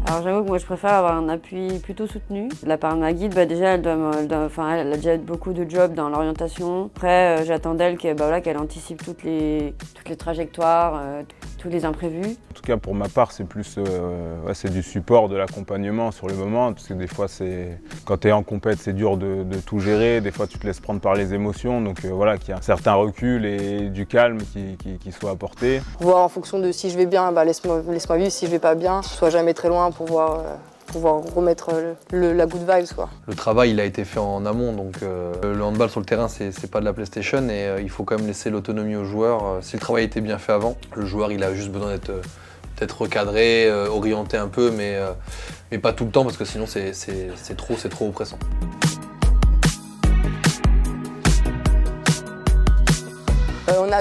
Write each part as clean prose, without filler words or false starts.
Alors j'avoue que moi je préfère avoir un appui plutôt soutenu. De la part de ma guide, déjà elle a déjà beaucoup de jobs dans l'orientation. Après j'attends d'elle qu'elle anticipe toutes les trajectoires, tous les imprévus. En tout cas pour ma part c'est plus c'est du support, de l'accompagnement sur le moment, parce que des fois quand tu es en compète c'est dur de tout gérer, des fois tu te laisses prendre par les émotions, donc voilà, qu'il y a un certain recul et du calme qui soit apporté. Voir en fonction de si je vais bien, laisse-moi vivre, si je vais pas bien, sois jamais très loin pour pouvoir remettre la good vibes, quoi. Le travail il a été fait en amont, donc le handball sur le terrain c'est pas de la PlayStation et il faut quand même laisser l'autonomie aux joueurs. Si le travail a été bien fait avant, le joueur il a juste besoin d'être peut-être recadré, orienté un peu, mais pas tout le temps parce que sinon c'est trop oppressant.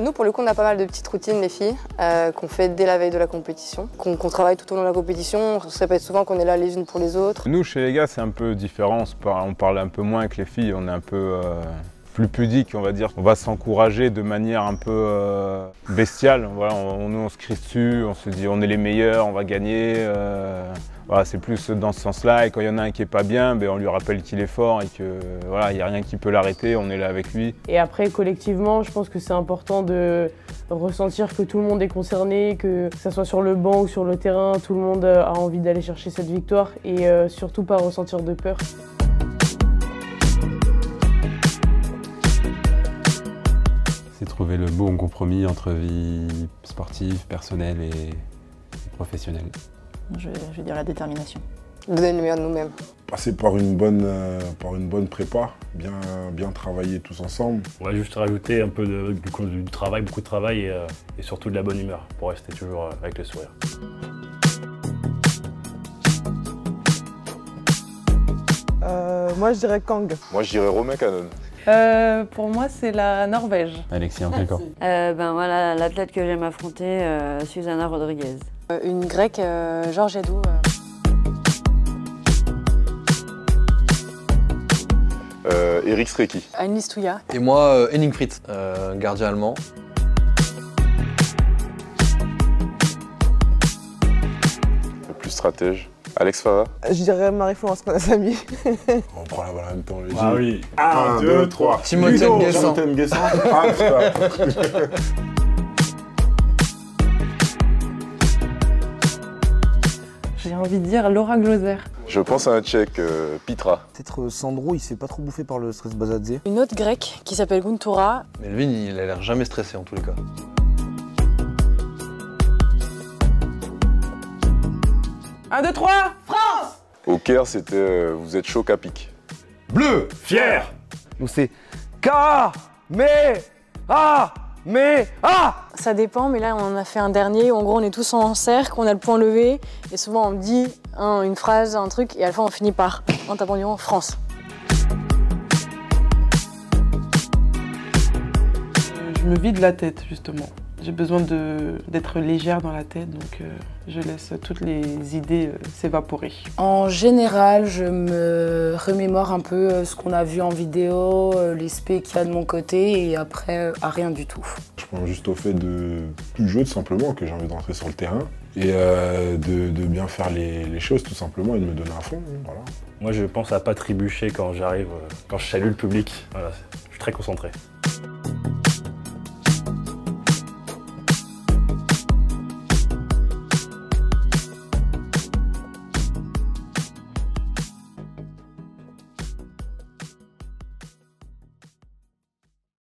Nous, pour le coup, on a pas mal de petites routines, les filles, qu'on fait dès la veille de la compétition, qu'on travaille tout au long de la compétition. On se répète souvent qu'on est là les unes pour les autres. Nous, chez les gars, c'est un peu différent. On parle un peu moins avec les filles, on est un peu plus pudique, on va dire. On va s'encourager de manière un peu bestiale. Voilà, nous, on se crie dessus, on se dit on est les meilleurs, on va gagner. Voilà, c'est plus dans ce sens-là, et quand il y en a un qui est pas bien, on lui rappelle qu'il est fort et que voilà, il n'y a rien qui peut l'arrêter, on est là avec lui. Et après, collectivement, je pense que c'est important de ressentir que tout le monde est concerné, que ça soit sur le banc ou sur le terrain, tout le monde a envie d'aller chercher cette victoire et surtout pas ressentir de peur. C'est trouver le bon compromis entre vie sportive, personnelle et professionnelle. Je vais dire la détermination. Donner le meilleur de nous-mêmes. Passer par une bonne prépa, bien travailler tous ensemble. On va juste rajouter un peu du travail, beaucoup de travail et surtout de la bonne humeur pour rester toujours avec le sourire. Moi je dirais Kang. Moi je dirais Romain Canon. Pour moi c'est la Norvège. Alexis, en quel camp? Voilà, l'athlète que j'aime affronter, Susana Rodriguez. Une grecque, Georgiadou. Eric Streki. Anne Stouya. Et moi, Henning Fritz, gardien allemand. Le plus stratège. Alex Fava. Je dirais Marie-Florence Konasami. On prend la balle en même temps, les Ah oui. 1, 2, 3. Timothée Nguessan. Ah putain. J'ai envie de dire Laura Gloser. Je pense à un Tchèque, Pitra. Peut-être Sandro, il se fait pas trop bouffer par le stress Bazadze. Une autre grecque qui s'appelle Guntura. Melvin, il a l'air jamais stressé en tous les cas. 1, 2, 3, France! Au Caire, c'était vous êtes chaud qu'à pic. Bleu, fier. Donc c'est Ça dépend, mais là on en a fait un dernier où en gros on est tous en cercle, on a le poing levé et souvent on dit une phrase, un truc et à la fin on finit par en tapant du vent France. Je me vide la tête justement. J'ai besoin d'être légère dans la tête, donc je laisse toutes les idées s'évaporer. En général, je me remémore un peu ce qu'on a vu en vidéo, les specs qu'il y a de mon côté, et après, à rien du tout. Je pense juste au fait de tout jouer tout simplement, que j'ai envie d'entrer sur le terrain, et de bien faire les choses tout simplement, et de me donner à fond, voilà. Moi je pense à pas trébucher quand j'arrive, quand je salue le public. Voilà, je suis très concentré.